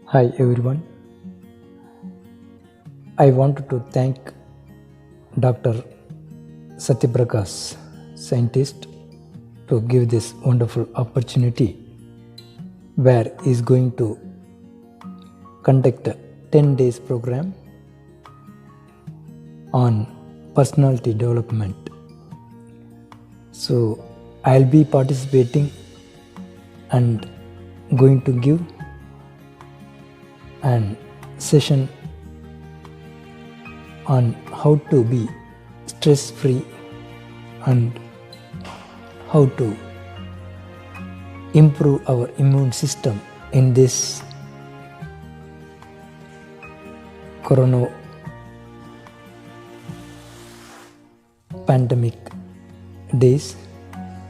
Hi everyone. I wanted to thank Dr. Satyaprakash, scientist, to give this wonderful opportunity where he is going to conduct a 10 days program on personality development. So I'll be participating and going to give an session on how to be stress free and how to improve our immune system in this corona pandemic days.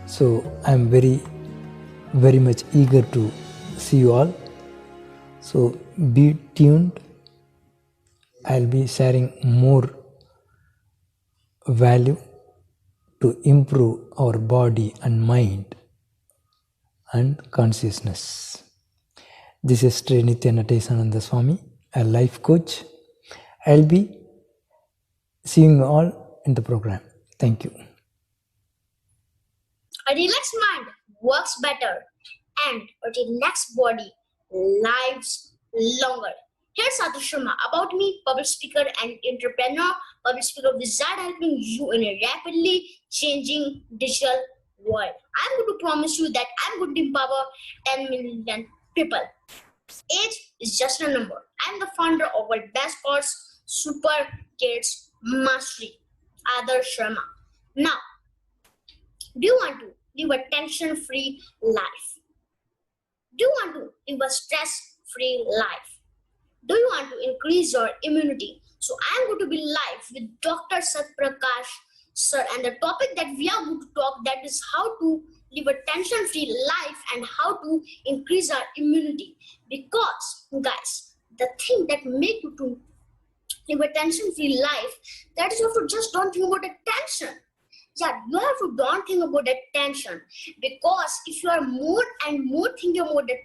So I'm very much eager to see you all. So be tuned. I'll be sharing more value to improve our body and mind and consciousness. This is Sri Nitya Natesananda Swami, a life coach. I'll be seeing you all in the program. Thank you. A relaxed mind works better, and a relaxed body lives longer. Here's Satish Sharma about me, public speaker and entrepreneur, public speaker wizard helping you in a rapidly changing digital world. I'm going to promise you that I'm going to empower 10 million people. Age is just a number. I'm the founder of World Best Course Super Kids Mastery, Adarsh Sharma. Now, do you want to live a tension-free life? Do you want to live a stress-free life? Do you want to increase your immunity? So I am going to be live with Dr. Satyaprakash sir, and the topic that we are going to talk that is how to live a tension-free life and how to increase our immunity. Because guys, the thing that make you to live a tension-free life, that is you have to just don't think about the tension. Yeah, you have to don't think about that tension, because if you are more and more thinking about the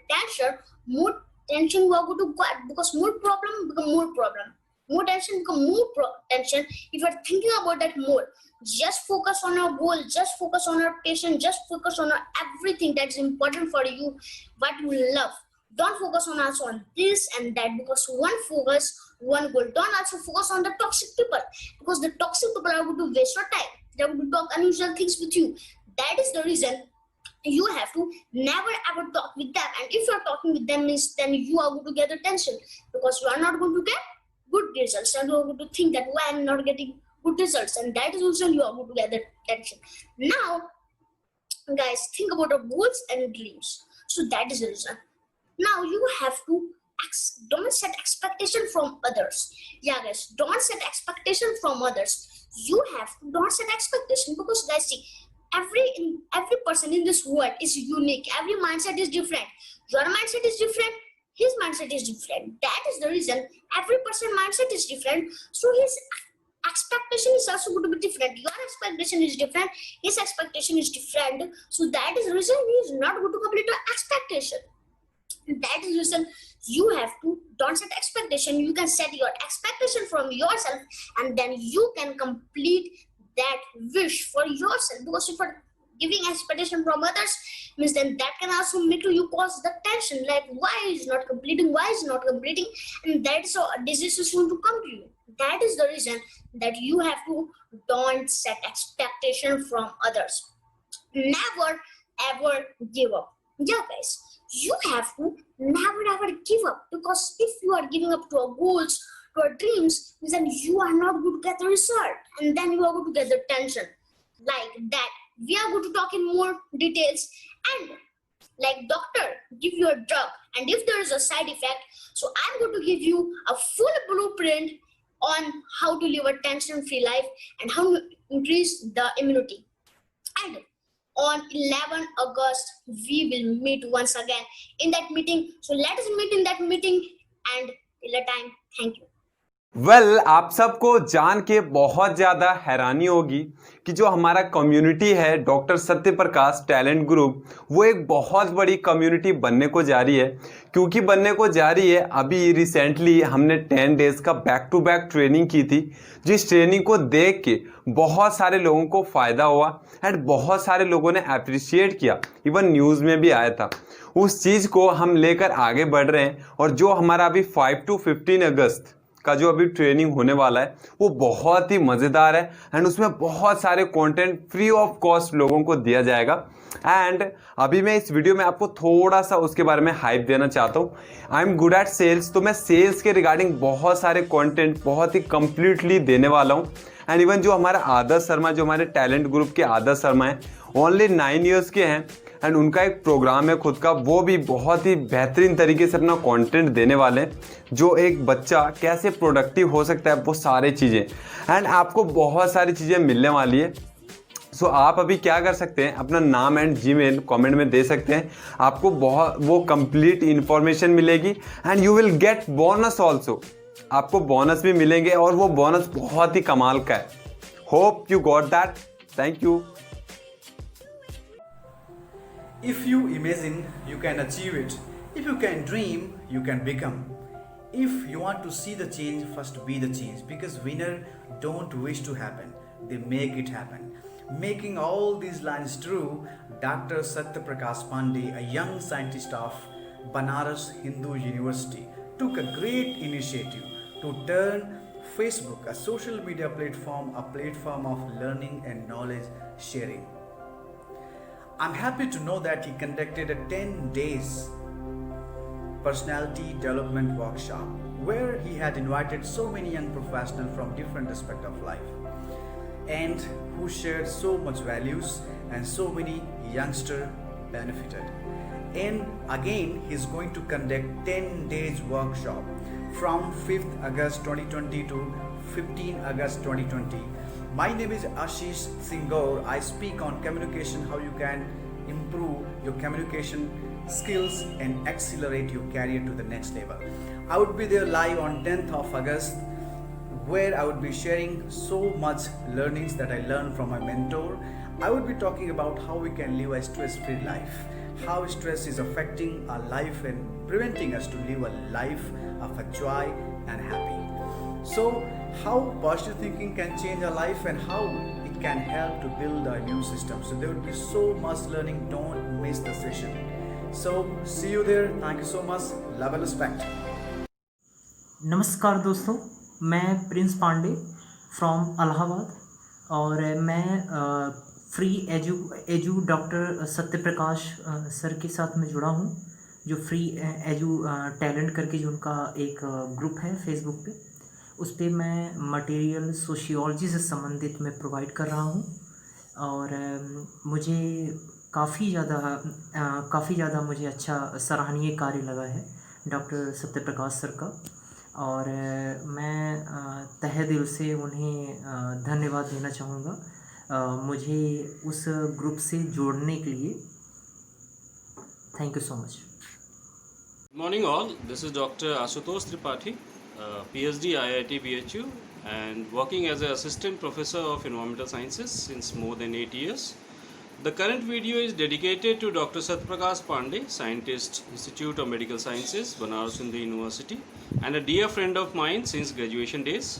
more tension you are going to get, because more problem become more problem, more tension become more tension. If you are thinking about that more, just focus on your goal, just focus on your patient, just focus on everything that's important for you, what you love. Don't focus on also on this and that, because one focus, one goal. Don't also focus on the toxic people, because the toxic people are going to waste your time. They're going to talk unusual things with you. That is the reason you have to never ever talk with them. And if you're talking with them, means then you are going to get attention, because you are not going to get good results, and you are going to think that why I'm not getting good results, and that is the reason you are going to get attention. Now, guys, think about your goals and dreams. So that is the reason. Now you have to don't set expectation from others. Yeah, guys, don't set expectation from others. You have to don't set expectation, because guys, see, every person in this world is unique. Every mindset is different. Your mindset is different. His mindset is different. That is the reason every person mindset is different. So his expectation is also going to be different. Your expectation is different. His expectation is different. So that is the reason he is not going to complete your expectation. That is the reason you have to don't set expectation. You can set your expectation from yourself, and then you can complete that wish for yourself. Because if you're giving expectation from others, means then that can also make you cause the tension, like why is not completing, and that's so a disease is going to come to you. That is the reason that you have to don't set expectation from others. Never ever give up. Yeah, guys, you have to never ever give up, because if you are giving up to our goals, to our dreams, then you are not going to get the result, and then you are going to get the tension. Like that, we are going to talk in more details, and like doctor give you a drug, and if there is a side effect, so I'm going to give you a full blueprint on how to live a tension-free life and how to increase the immunity. And on 11 August, we will meet once again in that meeting. So let us meet in that meeting, and till the time, thank you. आप सबको जान के बहुत ज़्यादा हैरानी होगी कि जो हमारा कम्युनिटी है डॉक्टर सत्य प्रकाश टैलेंट ग्रुप, वो एक बहुत बड़ी कम्युनिटी बनने को जा रही है। क्योंकि बनने को जा रही है, अभी रिसेंटली हमने 10 डेज़ का बैक टू बैक ट्रेनिंग की थी, जिस ट्रेनिंग को देख के बहुत सारे लोगों को फ़ायदा हुआ एंड बहुत सारे लोगों ने अप्रिशिएट किया, इवन न्यूज़ में भी आया था। उस चीज़ को हम लेकर आगे बढ़ रहे हैं और जो हमारा अभी 5 to 15 अगस्त का जो अभी ट्रेनिंग होने वाला है वो बहुत ही मज़ेदार है एंड उसमें बहुत सारे कंटेंट फ्री ऑफ कॉस्ट लोगों को दिया जाएगा। एंड अभी मैं इस वीडियो में आपको थोड़ा सा उसके बारे में हाइप देना चाहता हूँ। I am good at sales, तो मैं सेल्स के रिगार्डिंग बहुत सारे कंटेंट बहुत ही कंप्लीटली देने वाला हूँ। एंड इवन जो हमारा आदर्श शर्मा, जो हमारे टैलेंट ग्रुप के आदर्श शर्मा हैं, ओनली 9 ईयर्स के हैं एंड उनका एक प्रोग्राम है खुद का, वो भी बहुत ही बेहतरीन तरीके से अपना कंटेंट देने वाले हैं। जो एक बच्चा कैसे प्रोडक्टिव हो सकता है, वो सारी चीज़ें एंड आपको बहुत सारी चीज़ें मिलने वाली है। सो आप अभी क्या कर सकते हैं, अपना नाम एंड जीमेल कमेंट में दे सकते हैं, आपको बहुत वो कंप्लीट इन्फॉर्मेशन मिलेगी and you will get bonus also. आपको बोनस भी मिलेंगे और वो बोनस बहुत ही कमाल का है। Hope you got that. Thank you. If you imagine, you can achieve it. If you can dream, you can become. If you want to see the change, first be the change. Because winner don't wish to happen, they make it happen. Making all these lines true, Dr. Satya Prakash Pandey, a young scientist of Banaras Hindu University, took a great initiative to turn Facebook, a social media platform, a platform of learning and knowledge sharing. I'm happy to know that he conducted a 10 days personality development workshop where he had invited so many young professionals from different aspects of life and who shared so much values and so many youngsters benefited. And again he's going to conduct 10 days workshop from 5th August 2020 to 15 August 2020. My name is Ashish Singaur. I speak on communication, how you can improve your communication skills and accelerate your career to the next level. I would be there live on 10th of August where I would be sharing so much learnings that I learned from my mentor. I would be talking about how we can live a stress-free life, how stress is affecting our life and preventing us to live a life of a joy and happy. So how positive thinking can change our life and how it can help to build our immune system. So there will be so much learning. Don't miss the session. So see you there. Thank you so much. Love and respect. नमस्कार दोस्तों, मैं Prince Pandey from Allahabad और मैं free edu doctor Satya प्रकाश sir के साथ में जुड़ा हूँ, जो फ्री एजू टैलेंट करके जो उनका एक ग्रुप है फेसबुक पे, उस पर मैं मटेरियल सोशियोलॉजी से संबंधित मैं प्रोवाइड कर रहा हूँ। और मुझे काफ़ी ज़्यादा मुझे अच्छा सराहनीय कार्य लगा है डॉक्टर सत्य प्रकाश सर का, और मैं तहे दिल से उन्हें धन्यवाद देना चाहूँगा मुझे उस ग्रुप से जोड़ने के लिए। Thank you so much. Morning all, this is Dr. Ashutosh Tripathi, PhD IIT BHU and working as an assistant professor of environmental sciences since more than 8 years. The current video is dedicated to Dr. Satya Prakash Pandey, scientist, Institute of Medical Sciences, Banaras Hindu University, and a dear friend of mine since graduation days.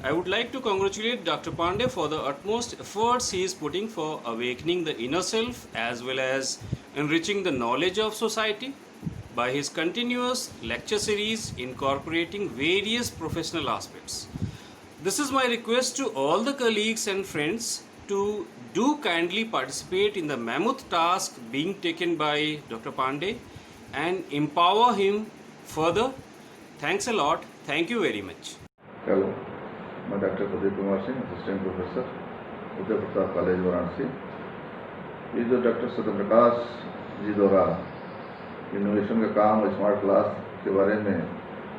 I would like to congratulate Dr. Pandey for the utmost efforts he is putting for awakening the inner self as well as enriching the knowledge of society by his continuous lecture series incorporating various professional aspects. This is my request to all the colleagues and friends to do kindly participate in the mammoth task being taken by Dr. Pandey and empower him further. Thanks a lot. Thank you very much. Hello, मैं doctor Pradeep Kumar Singh, assistant professor, Uday Pratap college Varanasi. ये जो doctor Satya Prakash ji द्वारा innovation का काम और smart class के बारे में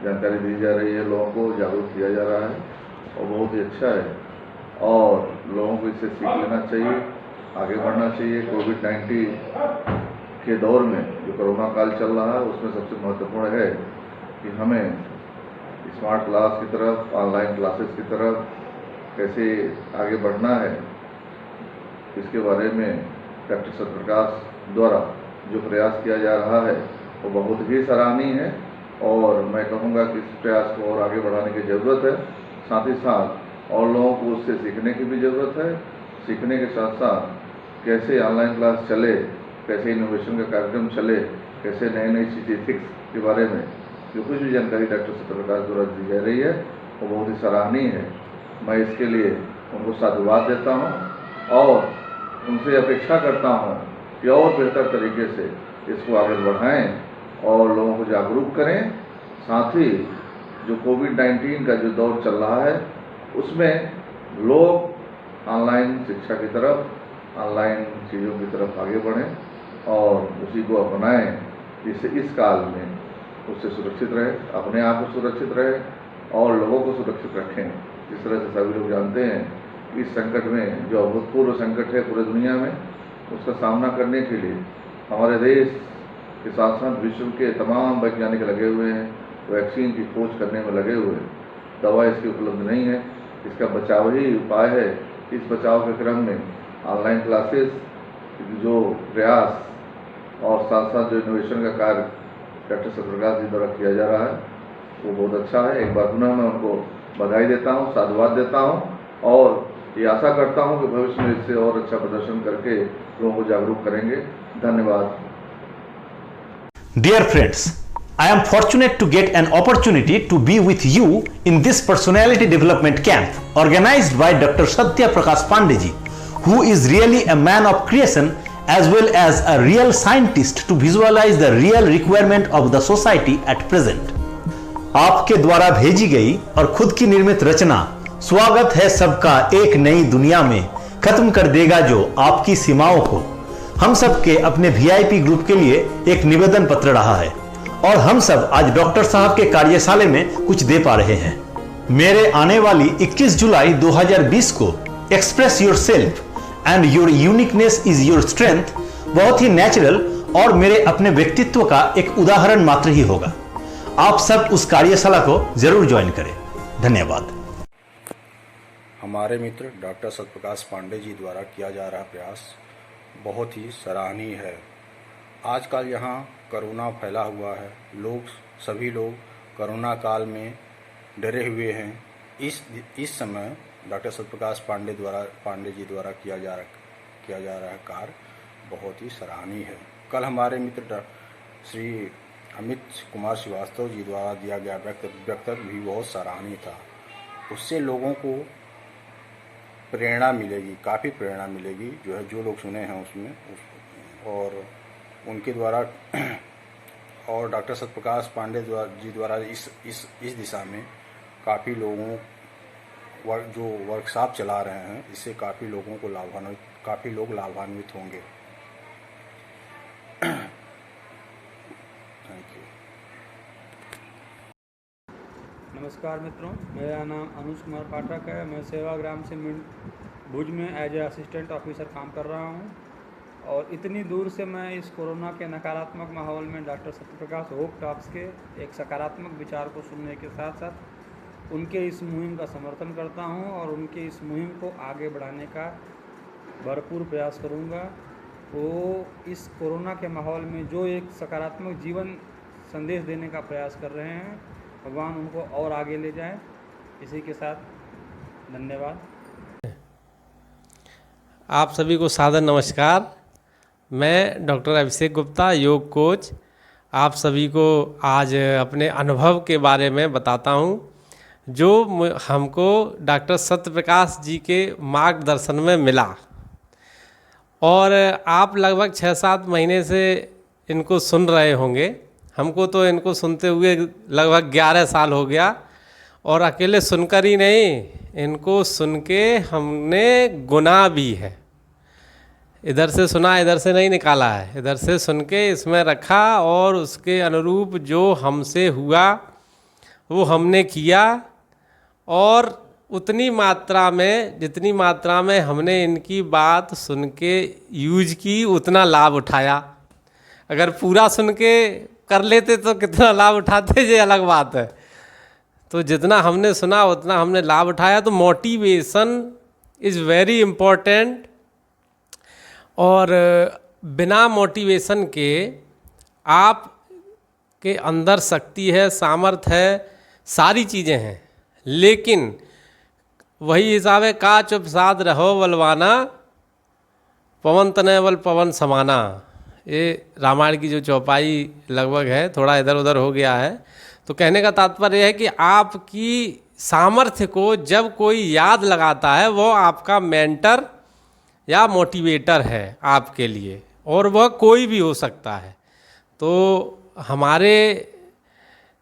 जानकारी दी जा रही है, लोगों को जागरूक किया जा रहा है और बहुत ही अच्छा है और लोगों को इससे सीख लेना चाहिए, आगे बढ़ना चाहिए। कोविड-19 के दौर में जो कोरोना काल चल रहा है उसमें सबसे महत्वपूर्ण है कि हमें स्मार्ट क्लास की तरफ, ऑनलाइन क्लासेस की तरफ कैसे आगे बढ़ना है, इसके बारे में डॉक्टर सत्यप्रकाश द्वारा जो प्रयास किया जा रहा है वो बहुत ही सराहनीय है और मैं कहूँगा कि इस प्रयास को और आगे बढ़ाने की ज़रूरत है। साथ ही साथ और लोगों को उससे सीखने की भी ज़रूरत है। सीखने के साथ साथ कैसे ऑनलाइन क्लास चले, कैसे इनोवेशन का कार्यक्रम चले, कैसे नई नई चीज़ एथिक्स के बारे में जो कुछ भी जानकारी डॉक्टर सत्यप्रकाश द्वारा दी जा रही है वो बहुत ही सराहनीय है। मैं इसके लिए उनको साधुवाद देता हूँ और उनसे अपेक्षा करता हूँ कि और बेहतर तरीके से इसको आगे बढ़ाएं और लोगों को जागरूक करें। साथ ही जो कोविड-19 का जो दौर चल रहा है उसमें लोग ऑनलाइन शिक्षा की तरफ, ऑनलाइन चीज़ों की तरफ आगे बढ़ें और उसी को अपनाएं जिससे इस काल में उससे सुरक्षित रहे, अपने आप को सुरक्षित रहे और लोगों को सुरक्षित रखें। जिस तरह से सभी लोग जानते हैं इस संकट में जो अभूतपूर्व संकट है पूरे दुनिया में, उसका सामना करने के लिए हमारे देश के साथ साथ विश्व के तमाम वैज्ञानिक लगे हुए हैं, वैक्सीन की खोज करने में लगे हुए हैं। दवा इसकी उपलब्ध नहीं है, इसका बचाव ही उपाय है। इस बचाव के क्रम में ऑनलाइन क्लासेस जो प्रयास और साथ साथ जो इनोवेशन का कार्य डॉक्टर सत्यप्रकाश जी द्वारा किया जा रहा है वो बहुत अच्छा है। एक बार पुनः मैं उनको बधाई देता हूँ, साधुवाद देता हूँ और ये आशा करता हूँ कि भविष्य में इससे और अच्छा प्रदर्शन करके लोगों को जागरूक करेंगे। धन्यवाद। Dear friends, I am fortunate to get an opportunity to be with you in this personality development camp organized by Dr. Satya Prakash Pandey, who is really a man of creation as well as a real scientist to visualize the real requirement of the society at present. आपके द्वारा भेजी गई और खुद की निर्मित रचना स्वागत है सबका एक नई दुनिया में खत्म कर देगा जो आपकी सीमाओं को। हम सब के अपने VIP ग्रुप के लिए एक निवेदन पत्र रहा है और हम सब आज डॉक्टर साहब के कार्यशाला में कुछ दे पा रहे हैं। मेरे आने वाली 21 जुलाई 2020 को express your self and your uniqueness is your strength बहुत ही नेचुरल और मेरे अपने व्यक्तित्व का एक उदाहरण मात्र ही होगा। आप सब उस कार्यशाला को जरूर ज्वाइन करें। धन्यवाद। हमारे मित्र डॉक्टर सत्यप्रकाश पांडे जी द्वारा किया जा रहा प्रयास बहुत ही सराहनीय है। आजकल यहाँ कोरोना फैला हुआ है, सभी लोग कोरोना काल में डरे हुए हैं। इस समय डॉक्टर सत्यप्रकाश पांडे जी द्वारा किया जा रहा कार्य बहुत ही सराहनीय है। कल हमारे मित्र श्री अमित कुमार श्रीवास्तव जी द्वारा दिया गया वक्तव्य भी बहुत सराहनीय था। उससे लोगों को प्रेरणा मिलेगी, काफ़ी प्रेरणा मिलेगी जो लोग सुने हैं उसमें और उनके द्वारा और डॉक्टर सत्यप्रकाश पांडे जी द्वारा इस दिशा में काफ़ी लोगों जो वर्कशॉप चला रहे हैं, इससे काफ़ी लोग लाभान्वित होंगे। Thank you. नमस्कार मित्रों, मेरा नाम अनुज कुमार पाठक है। मैं सेवाग्राम से भुज में एज ए असिस्टेंट ऑफिसर काम कर रहा हूं और इतनी दूर से मैं इस कोरोना के नकारात्मक माहौल में डॉक्टर सत्यप्रकाश होप टॉक्स के एक सकारात्मक विचार को सुनने के साथ साथ उनके इस मुहिम का समर्थन करता हूं और उनके इस मुहिम को आगे बढ़ाने का भरपूर प्रयास करूंगा। वो इस कोरोना के माहौल में जो एक सकारात्मक जीवन संदेश देने का प्रयास कर रहे हैं, भगवान उनको और आगे ले जाए। इसी के साथ धन्यवाद। आप सभी को सादर नमस्कार। मैं डॉक्टर अभिषेक गुप्ता, योग कोच, आप सभी को आज अपने अनुभव के बारे में बताता हूं जो हमको डॉक्टर सत्यप्रकाश जी के मार्गदर्शन में मिला। और आप लगभग 6-7 महीने से इनको सुन रहे होंगे। हमको तो इनको सुनते हुए लगभग 11 साल हो गया और अकेले सुनकर ही नहीं, इनको सुन के हमने गुना भी है। इधर से सुना, इधर से नहीं निकाला है, इधर से सुन के इसमें रखा और उसके अनुरूप जो हमसे हुआ वो हमने किया और उतनी मात्रा में जितनी मात्रा में हमने इनकी बात सुन के यूज की उतना लाभ उठाया। अगर पूरा सुन के कर लेते तो कितना लाभ उठाते, ये अलग बात है। तो जितना हमने सुना उतना हमने लाभ उठाया। तो मोटिवेशन इज़ वेरी इम्पोर्टेंट, और बिना मोटिवेशन के आप के अंदर शक्ति है, सामर्थ्य है, सारी चीज़ें हैं, लेकिन वही हिसाब है, का चुप साध रहो बलवाना, पवन तनय बल पवन समाना। ये रामायण की जो चौपाई लगभग है, थोड़ा इधर उधर हो गया है। तो कहने का तात्पर्य है कि आपकी सामर्थ्य को जब कोई याद लगाता है, वो आपका मेंटर या मोटिवेटर है आपके लिए, और वह कोई भी हो सकता है। तो हमारे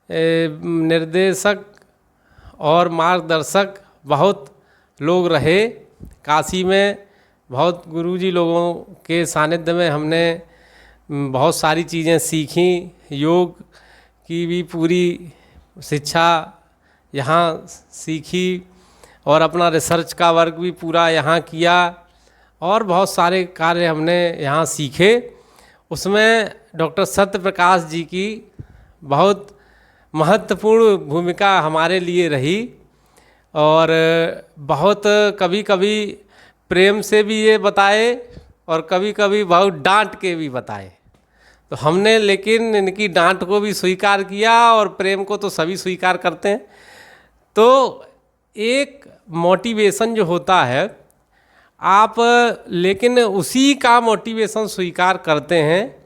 निर्देशक और मार्गदर्शक बहुत लोग रहे काशी में, बहुत गुरुजी लोगों के सानिध्य में हमने बहुत सारी चीज़ें सीखी। योग की भी पूरी शिक्षा यहाँ सीखी, और अपना रिसर्च का वर्क भी पूरा यहाँ किया, और बहुत सारे कार्य हमने यहाँ सीखे। उसमें डॉक्टर सत्य प्रकाश जी की बहुत महत्वपूर्ण भूमिका हमारे लिए रही, और बहुत कभी कभी प्रेम से भी ये बताए और कभी कभी बहुत डांट के भी बताए। तो हमने लेकिन इनकी डांट को भी स्वीकार किया, और प्रेम को तो सभी स्वीकार करते हैं। तो एक मोटिवेशन जो होता है, आप लेकिन उसी का मोटिवेशन स्वीकार करते हैं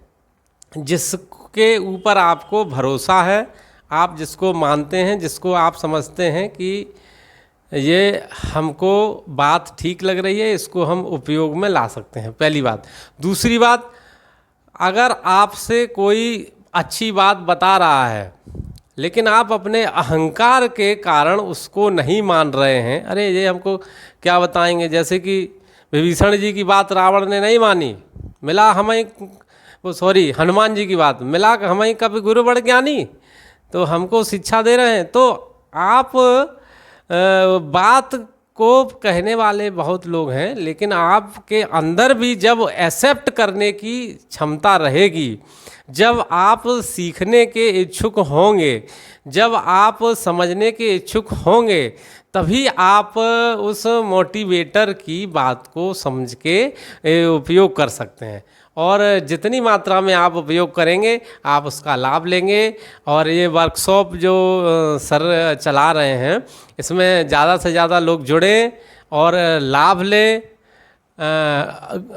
जिसके ऊपर आपको भरोसा है, आप जिसको मानते हैं, जिसको आप समझते हैं कि ये हमको बात ठीक लग रही है, इसको हम उपयोग में ला सकते हैं, पहली बात। दूसरी बात, अगर आपसे कोई अच्छी बात बता रहा है लेकिन आप अपने अहंकार के कारण उसको नहीं मान रहे हैं, अरे ये हमको क्या बताएंगे, जैसे कि विभीषण जी की बात रावण ने नहीं मानी, मिला हमें हनुमान जी की बात मिला हमें कभी गुरु बड़ ज्ञानी, तो हमको शिक्षा दे रहे हैं। तो आप बात को कहने वाले बहुत लोग हैं, लेकिन आपके अंदर भी जब एक्सेप्ट करने की क्षमता रहेगी, जब आप सीखने के इच्छुक होंगे, जब आप समझने के इच्छुक होंगे, तभी आप उस मोटिवेटर की बात को समझ के उपयोग कर सकते हैं। और जितनी मात्रा में आप उपयोग करेंगे, आप उसका लाभ लेंगे। और ये वर्कशॉप जो सर चला रहे हैं, इसमें ज़्यादा से ज़्यादा लोग जुड़ें और लाभ लें।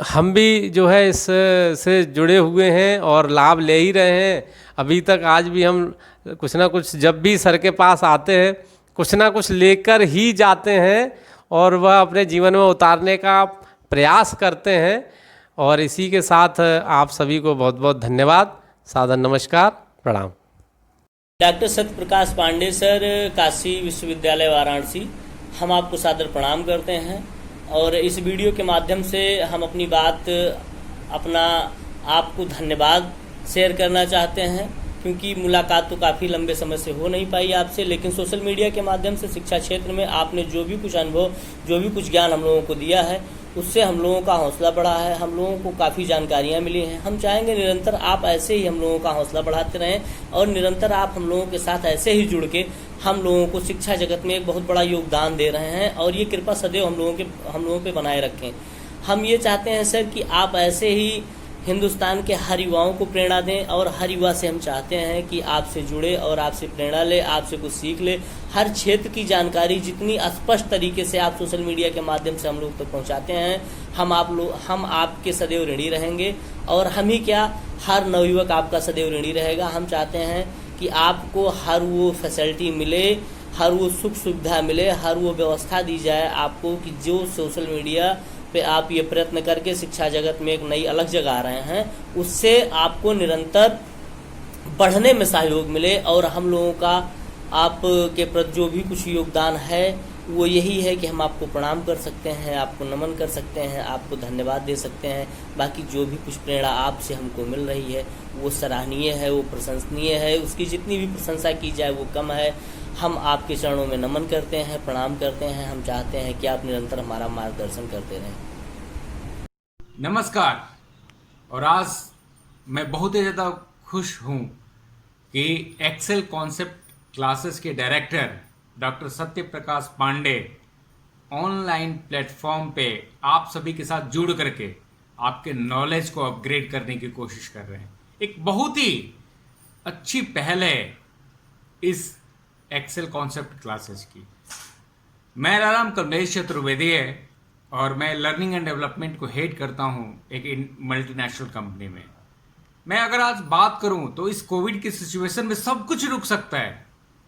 हम भी जो है इससे जुड़े हुए हैं और लाभ ले ही रहे हैं। अभी तक आज भी हम कुछ ना कुछ, जब भी सर के पास आते हैं, कुछ ना कुछ लेकर ही जाते हैं, और वह अपने जीवन में उतारने का प्रयास करते हैं। और इसी के साथ आप सभी को बहुत बहुत धन्यवाद, सादर नमस्कार, प्रणाम। डॉक्टर सत्य प्रकाश पांडे सर, काशी विश्वविद्यालय वाराणसी, हम आपको सादर प्रणाम करते हैं। और इस वीडियो के माध्यम से हम अपनी बात, अपना आपको धन्यवाद शेयर करना चाहते हैं, क्योंकि मुलाकात तो काफ़ी लंबे समय से हो नहीं पाई आपसे, लेकिन सोशल मीडिया के माध्यम से शिक्षा क्षेत्र में आपने जो भी कुछ अनुभव, जो भी कुछ ज्ञान हम लोगों को दिया है, उससे हम लोगों का हौसला बढ़ा है, हम लोगों को काफ़ी जानकारियाँ मिली हैं। हम चाहेंगे निरंतर आप ऐसे ही हम लोगों का हौसला बढ़ाते रहें, और निरंतर आप हम लोगों के साथ ऐसे ही जुड़ के हम लोगों को शिक्षा जगत में एक बहुत बड़ा योगदान दे रहे हैं, और ये कृपा सदैव हम लोगों पे बनाए रखें। हम ये चाहते हैं सर कि आप ऐसे ही हिंदुस्तान के हर युवाओं को प्रेरणा दें, और हर युवा से हम चाहते हैं कि आपसे जुड़े और आपसे प्रेरणा ले, आपसे कुछ सीख ले। हर क्षेत्र की जानकारी जितनी स्पष्ट तरीके से आप सोशल मीडिया के माध्यम से हम लोग तक पहुंचाते हैं, हम आपके सदैव ऋणी रहेंगे। और हम ही क्या, हर नवयुवक आपका सदैव ऋणी रहेगा। हम चाहते हैं कि आपको हर वो फैसिलिटी मिले, हर वो सुख सुविधा मिले, हर वो व्यवस्था दी जाए आपको, कि जो सोशल मीडिया पे आप ये प्रयत्न करके शिक्षा जगत में एक नई अलग जगह आ रहे हैं, उससे आपको निरंतर बढ़ने में सहयोग मिले। और हम लोगों का आपके प्रति जो भी कुछ योगदान है, वो यही है कि हम आपको प्रणाम कर सकते हैं, आपको नमन कर सकते हैं, आपको धन्यवाद दे सकते हैं। बाकी जो भी कुछ प्रेरणा आपसे हमको मिल रही है, वो सराहनीय है, वो प्रशंसनीय है, उसकी जितनी भी प्रशंसा की जाए वो कम है। हम आपके चरणों में नमन करते हैं, प्रणाम करते हैं। हम चाहते हैं कि आप निरंतर हमारा मार्गदर्शन करते रहें। नमस्कार। और आज मैं बहुत ही ज़्यादा खुश हूँ कि एक्सेल कॉन्सेप्ट क्लासेस के director doctor Satya Prakash Pandey online platform पे आप सभी के साथ जुड़ करके आपके नॉलेज को अपग्रेड करने की कोशिश कर रहे हैं। एक बहुत ही अच्छी पहल है इस एक्सेल कॉन्सेप्ट क्लासेस की। मेरा नाम कमलेश चतुर्वेदी है और मैं लर्निंग एंड डेवलपमेंट को हेड करता हूं एक मल्टीनेशनल कंपनी में। मैं अगर आज बात करूं तो इस कोविड की सिचुएशन में सब कुछ रुक सकता है,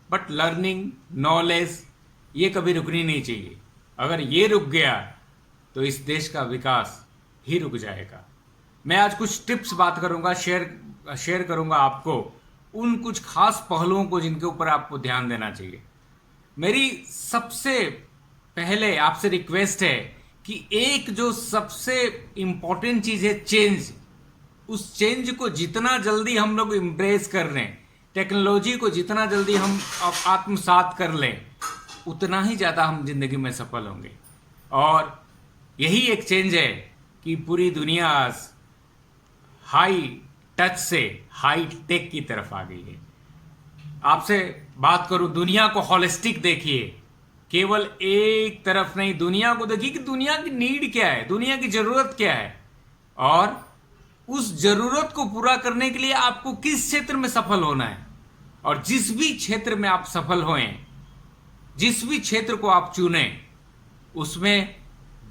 बट लर्निंग, नॉलेज ये कभी रुकनी नहीं चाहिए। अगर ये रुक गया तो इस देश का विकास ही रुक जाएगा। मैं आज कुछ टिप्स बात करूंगा, शेयर करूंगा आपको उन कुछ खास पहलुओं को जिनके ऊपर आपको ध्यान देना चाहिए। मेरी सबसे पहले आपसे रिक्वेस्ट है कि एक जो सबसे इम्पोर्टेंट चीज़ है चेंज, उस चेंज को जितना जल्दी हम लोग इम्ब्रेस कर लें, टेक्नोलॉजी को जितना जल्दी हम आत्मसात कर लें, उतना ही ज़्यादा हम जिंदगी में सफल होंगे। और यही एक चेंज है कि पूरी दुनिया आज हाई टच से हाई टेक की तरफ आ गई है। आपसे बात करूं, दुनिया को हॉलिस्टिक देखिए, केवल एक तरफ नहीं, दुनिया को देखिए कि दुनिया की नीड क्या है, दुनिया की जरूरत क्या है, और उस जरूरत को पूरा करने के लिए आपको किस क्षेत्र में सफल होना है। और जिस भी क्षेत्र में आप सफल होएं, जिस भी क्षेत्र को आप चुने, उसमें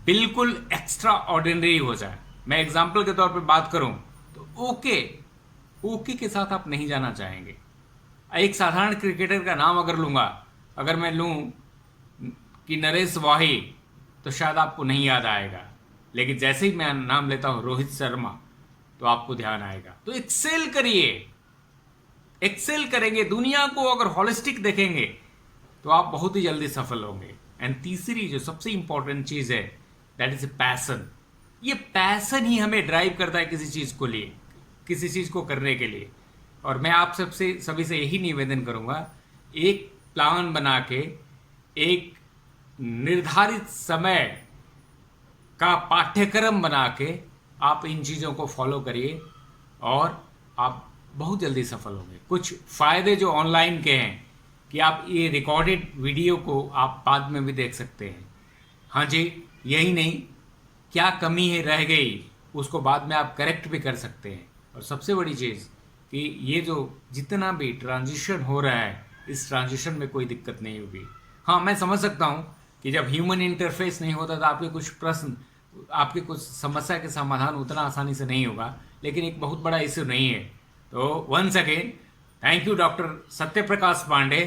बिल्कुल एक्स्ट्रा ऑर्डिनरी हो जाए। मैं एग्जाम्पल के तौर पे बात करूं तो ओके के साथ आप नहीं जाना चाहेंगे। एक साधारण क्रिकेटर का नाम अगर लूंगा, अगर मैं लूं कि नरेश वाही, तो शायद आपको नहीं याद आएगा, लेकिन जैसे ही मैं नाम लेता हूं रोहित शर्मा तो आपको ध्यान आएगा। तो एक्सेल करिए, एक्सेल करेंगे, दुनिया को अगर हॉलिस्टिक देखेंगे तो आप बहुत ही जल्दी सफल होंगे। एंड तीसरी जो सबसे इंपॉर्टेंट चीज है, दैट इज पैशन। ये पैशन ही हमें ड्राइव करता है किसी चीज को लिए, किसी चीज को करने के लिए। और मैं आप सबसे सभी से यही निवेदन करूंगा, एक प्लान बना के, एक निर्धारित समय का पाठ्यक्रम बना के आप इन चीज़ों को फॉलो करिए और आप बहुत जल्दी सफल होंगे। कुछ फ़ायदे जो ऑनलाइन के हैं कि आप ये रिकॉर्डेड वीडियो को आप बाद में भी देख सकते हैं। हाँ जी, यही नहीं, क्या कमी है रह गई उसको बाद में आप करेक्ट भी कर सकते हैं। और सबसे बड़ी चीज़ कि ये जो जितना भी ट्रांजिशन हो रहा है, इस ट्रांजिशन में कोई दिक्कत नहीं होगी। हाँ, मैं समझ सकता हूँ कि जब ह्यूमन इंटरफेस नहीं होता तो आपके कुछ प्रश्न, आपके कुछ समस्या के समाधान उतना आसानी से नहीं होगा, लेकिन एक बहुत बड़ा इश्यू नहीं है। तो once again thank you doctor Satya Prakash Pandey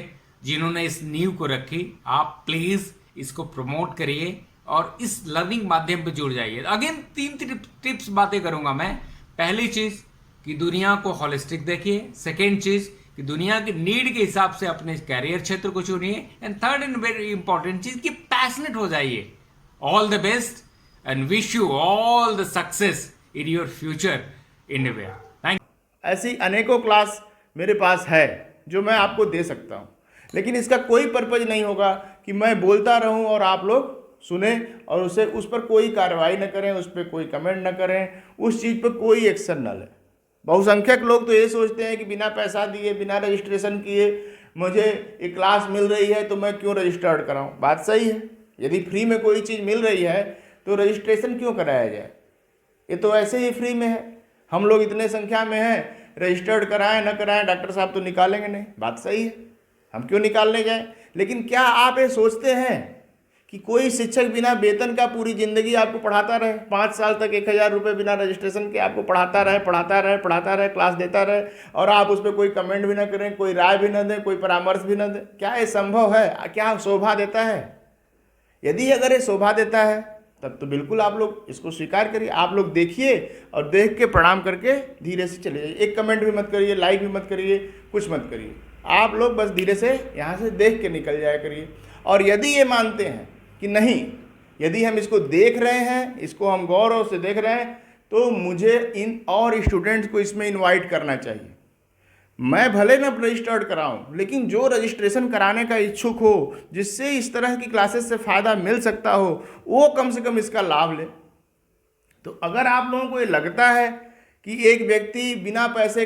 जिन्होंने इस नींव को रखी। आप प्लीज़ इसको प्रमोट करिए और इस लर्निंग माध्यम पे जुड़ जाइए। अगेन 3 टिप्स बातें करूंगा मैं। पहली चीज़ कि दुनिया को हॉलिस्टिक देखिए। सेकेंड चीज़ कि दुनिया की नीड के हिसाब से अपने कैरियर क्षेत्र को चुनिए। And third and very important चीज़ कि पैशनेट हो जाइए। All the best and wish you all the success in your future endeavor. Thank you. ऐसी अनेकों क्लास मेरे पास है जो मैं आपको दे सकता हूँ, लेकिन इसका कोई पर्पज नहीं होगा कि मैं बोलता रहूँ और आप लोग सुने और उस पर कोई कार्रवाई न करें, उस पर कोई कमेंट न करें, उस चीज़ पर कोई एक्शन न लें। बहुसंख्यक लोग तो ये सोचते हैं कि बिना पैसा दिए, बिना रजिस्ट्रेशन किए मुझे एक क्लास मिल रही है तो मैं क्यों रजिस्टर्ड कराऊँ। बात सही है, यदि फ्री में कोई चीज़ मिल रही है तो रजिस्ट्रेशन क्यों कराया जाए। ये तो ऐसे ही फ्री में है, हम लोग इतने संख्या में हैं, रजिस्टर्ड कराएं न कराएं डॉक्टर साहब तो निकालेंगे नहीं। बात सही है, हम क्यों निकालने जाएं। लेकिन क्या आप ये सोचते हैं कि कोई शिक्षक बिना वेतन का पूरी ज़िंदगी आपको पढ़ाता रहे, 5 साल तक 1000 रुपये बिना रजिस्ट्रेशन के आपको पढ़ाता रहे, क्लास देता रहे, और आप उस पर कोई कमेंट भी ना करें, कोई राय भी ना दें, कोई परामर्श भी ना दें। क्या ये संभव है? क्या शोभा देता है? यदि अगर ये शोभा देता है तब तो बिल्कुल आप लोग इसको स्वीकार करिए। आप लोग देखिए और देख के प्रणाम करके धीरे से चले जाइए। एक कमेंट भी मत करिए, लाइक भी मत करिए, कुछ मत करिए। आप लोग बस धीरे से यहाँ से देख के निकल जाया करिए। और यदि ये मानते हैं कि नहीं, यदि हम इसको देख रहे हैं, इसको हम गौरव से देख रहे हैं, तो मुझे इन और स्टूडेंट्स को इसमें इन्वाइट करना चाहिए। मैं भले न रजिस्टर्ड कराऊं, लेकिन जो रजिस्ट्रेशन कराने का इच्छुक हो, जिससे इस तरह की क्लासेस से फ़ायदा मिल सकता हो, वो कम से कम इसका लाभ ले। तो अगर आप लोगों को ये लगता है कि एक व्यक्ति बिना पैसे